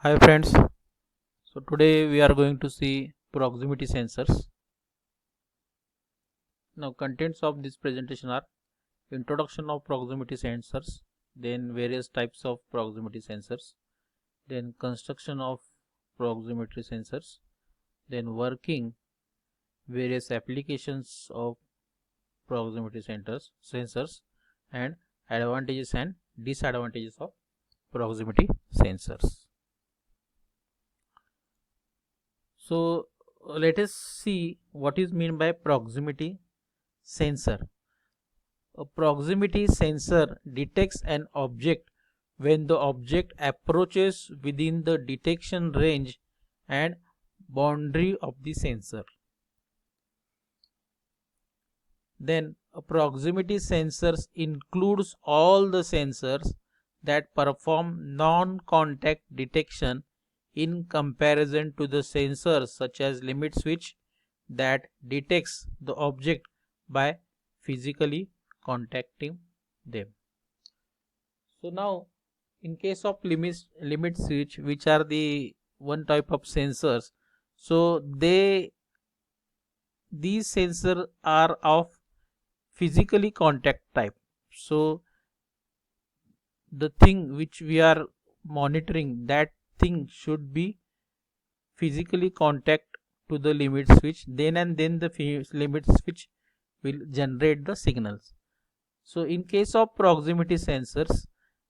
Hi friends, so today we are going to see proximity sensors. Now contents of this presentation are introduction of proximity sensors, then various types of proximity sensors, then construction of proximity sensors, then working various applications of proximity sensors and advantages and disadvantages of proximity sensors. So let us see what is meant by proximity sensor. A proximity sensor detects an object when the object approaches within the detection range and boundary of the sensor. Then a proximity sensors includes all the sensors that perform non-contact detection in comparison to the sensors such as limit switch that detects the object by physically contacting them. So now in case of limit switch, which are the one type of sensors, so these sensors are of physically contact type. So the thing which we are monitoring, that thing should be physically contact to the limit switch, then and then the limit switch will generate the signals. So in case of proximity sensors,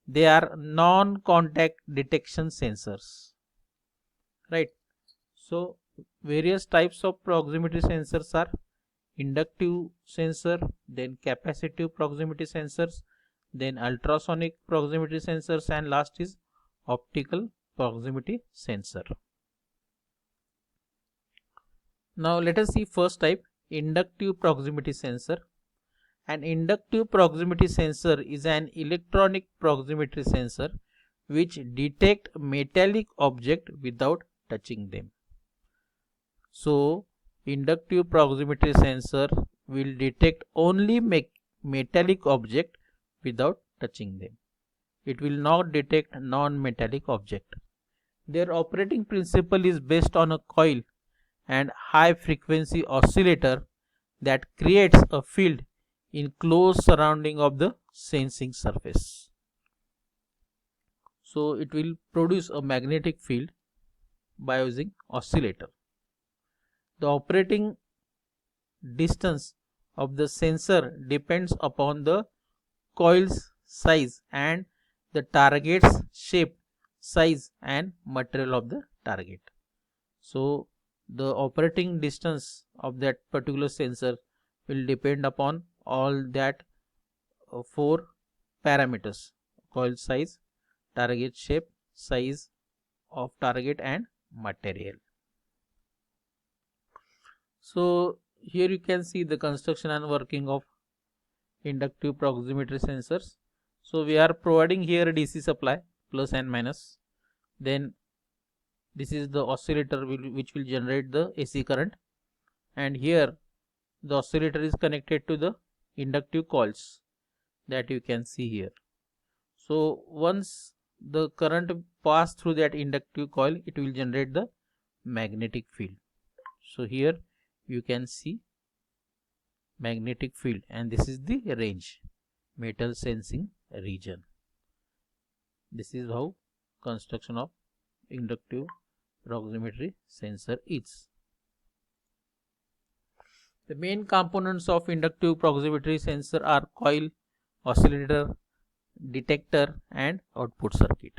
they are non-contact detection sensors, right? So various types of proximity sensors are inductive sensor, then capacitive proximity sensors, then ultrasonic proximity sensors, and last is optical proximity sensor. Now let us see first type, inductive proximity sensor. An inductive proximity sensor is an electronic proximity sensor which detect metallic object without touching them. So inductive proximity sensor will detect only metallic object without touching them. It will not detect non-metallic object. Their operating principle is based on a coil and high frequency oscillator that creates a field in close surrounding of the sensing surface. So it will produce a magnetic field by using oscillator. The operating distance of the sensor depends upon the coil's size and the target's shape, size and material of the target. So the operating distance of that particular sensor will depend upon all that four parameters: coil size, target shape, size of target and material. So here you can see the construction and working of inductive proximity sensors. So we are providing here a DC supply plus and minus, then this is the oscillator which will generate the AC current, and here the oscillator is connected to the inductive coils that you can see here. So once the current pass through that inductive coil, it will generate the magnetic field. So here you can see magnetic field, and this is the range, metal sensing region. This is how construction of inductive proximity sensor is. The main components of inductive proximity sensor are coil, oscillator, detector and output circuit.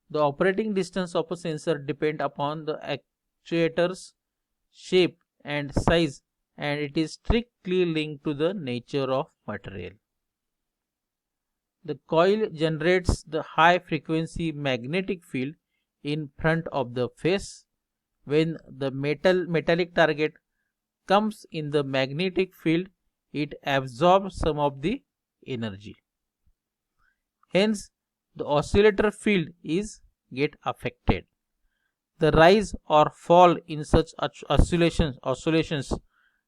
The operating distance of a sensor depend upon the actuator's shape and size, and it is strictly linked to the nature of material. The coil generates the high frequency magnetic field in front of the face. When the metallic target comes in the magnetic field, it absorbs some of the energy. Hence the oscillator field is get affected. The rise or fall in such oscillations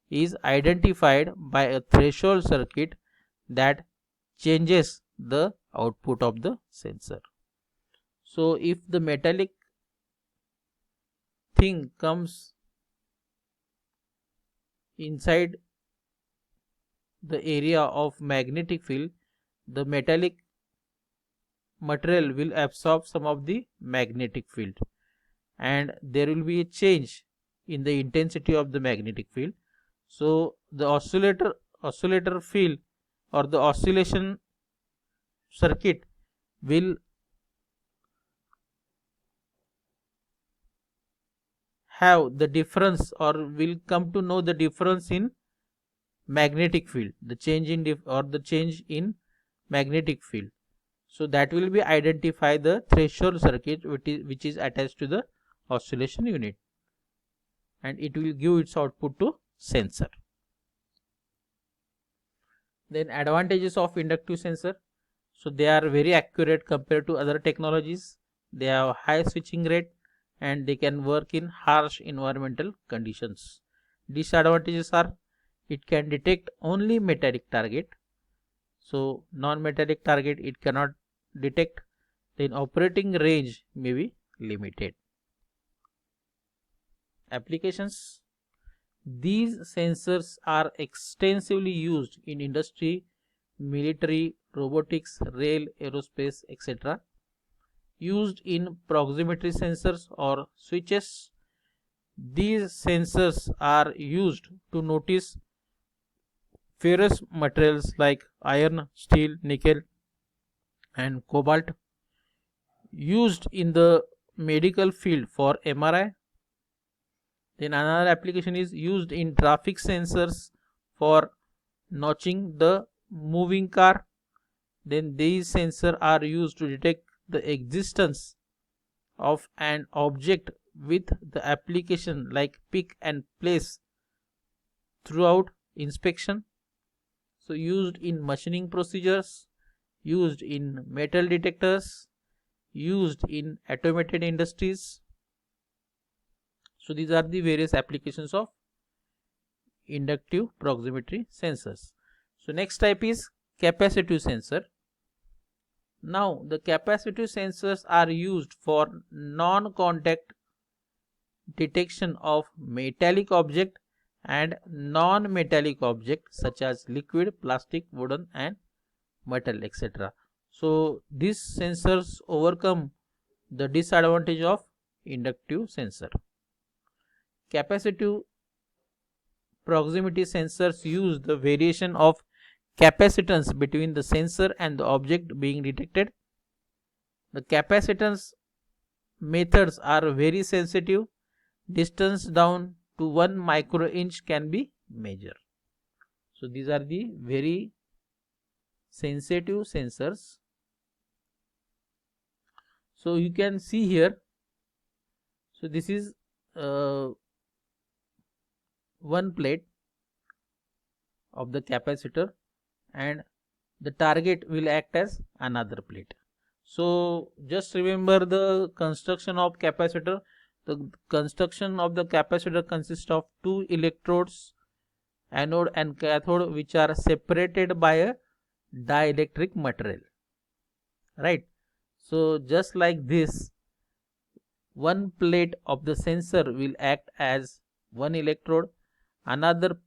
is identified by a threshold circuit that changes the output of the sensor. So if the metallic thing comes inside the area of magnetic field, the metallic material will absorb some of the magnetic field, and there will be a change in the intensity of the magnetic field. So the oscillator field or the oscillation circuit will have the difference, or will come to know the difference in magnetic field, the change in the change in magnetic field. So that will be identify the threshold circuit which is attached to the oscillation unit, and it will give its output to sensor. Then advantages of inductive sensor. So they are very accurate compared to other technologies. They have high switching rate and they can work in harsh environmental conditions. Disadvantages are it can detect only metallic target. So non-metallic target it cannot detect. Then operating range may be limited. Applications. These sensors are extensively used in industry, military, robotics, rail, aerospace, etc. Used in proximity sensors or switches. These sensors are used to notice ferrous materials like iron, steel, nickel and cobalt. Used in the medical field for MRI. Then another application is used in traffic sensors for notching the moving car. Then these sensors are used to detect the existence of an object with the application like pick and place throughout inspection. So used in machining procedures, used in metal detectors, used in automated industries. So these are the various applications of inductive proximity sensors. So next type is capacitive sensor. Now the capacitive sensors are used for non-contact detection of metallic object and non-metallic object such as liquid, plastic, wooden and metal, etc. So these sensors overcome the disadvantage of inductive sensor. Capacitive proximity sensors use the variation of capacitance between the sensor and the object being detected. The capacitance methods are very sensitive. Distance down to 1 microinch can be measured. So these are the very sensitive sensors. So you can see here. So this is one plate of the capacitor and the target will act as another plate. So just remember the construction of capacitor. The construction of the capacitor consists of two electrodes, anode and cathode, which are separated by a dielectric material, right? So just like this, one plate of the sensor will act as one electrode, another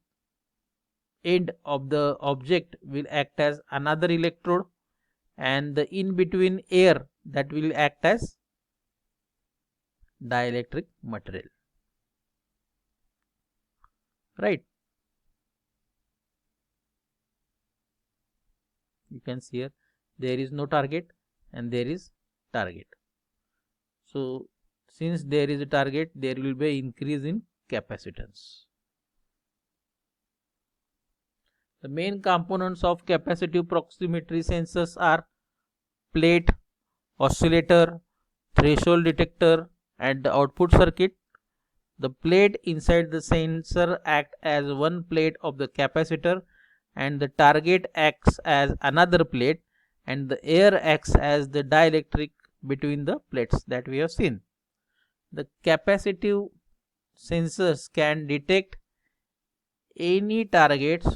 end of the object will act as another electrode, and the in between air that will act as dielectric material, right? You can see here there is no target and there is target. So since there is a target, there will be increase in capacitance. The main components of capacitive proximity sensors are plate, oscillator, threshold detector and the output circuit. The plate inside the sensor acts as one plate of the capacitor, and the target acts as another plate, and the air acts as the dielectric between the plates that we have seen. The capacitive sensors can detect any targets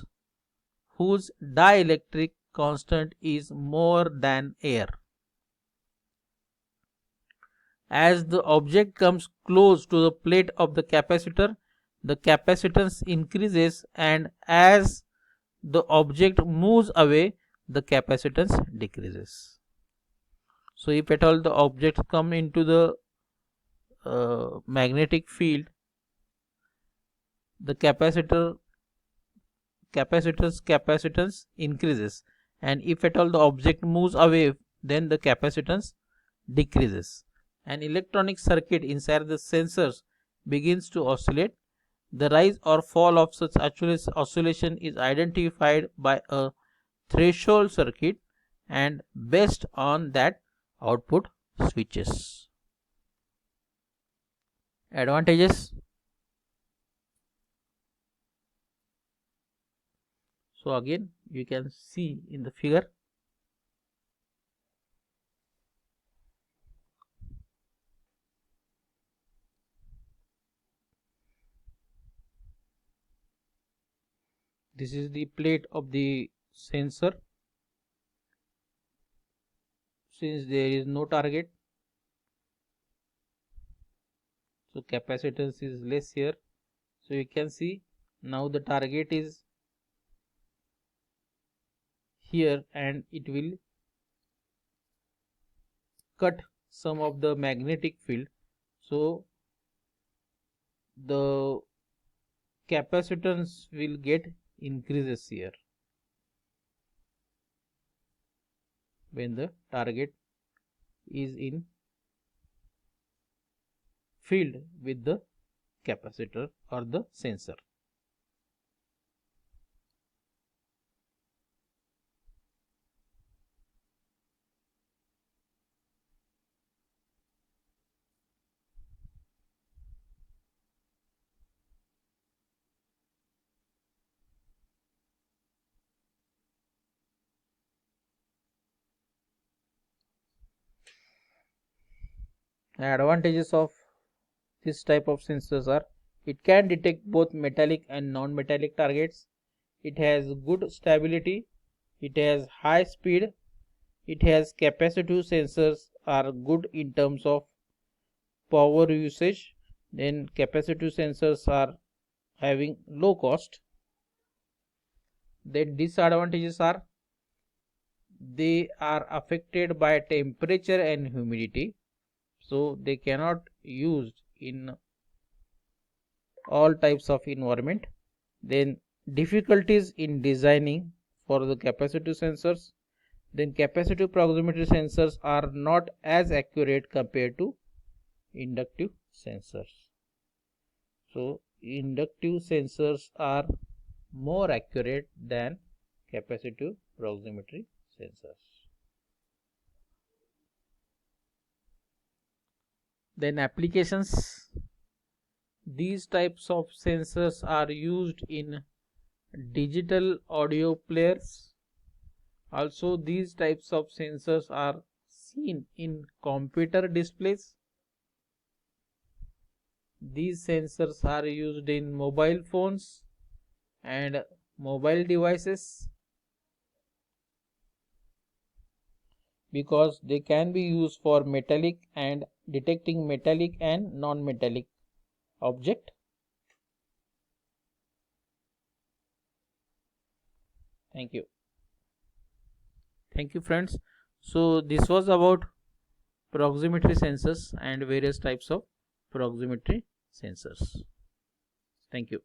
whose dielectric constant is more than air. As the object comes close to the plate of the capacitor, the capacitance increases, and as the object moves away, the capacitance decreases. So if at all the objects come into the magnetic field, the capacitor's capacitance increases, and if at all the object moves away, then the capacitance decreases. An electronic circuit inside the sensors begins to oscillate. The rise or fall of such oscillation is identified by a threshold circuit, and based on that, output switches. Advantages. So again you can see in the figure, this is the plate of the sensor. Since there is no target, so capacitance is less here. So you can see now the target is here, and it will cut some of the magnetic field. So the capacitance will get increases here when the target is in field with the capacitor or the sensor. The advantages of this type of sensors are: it can detect both metallic and non-metallic targets, it has good stability, it has high speed, it has capacitive sensors are good in terms of power usage, then capacitive sensors are having low cost. Then disadvantages are they are affected by temperature and humidity, so they cannot used in all types of environment. Then difficulties in designing for the capacitive sensors. Then capacitive proximity sensors are not as accurate compared to inductive sensors. So inductive sensors are more accurate than capacitive proximity sensors. Then applications. These types of sensors are used in digital audio players. Also these types of sensors are seen in computer displays. These sensors are used in mobile phones and mobile devices because they can be used for metallic and detecting metallic and non-metallic object. Thank you. Thank you friends. So this was about proximity sensors and various types of proximity sensors. Thank you.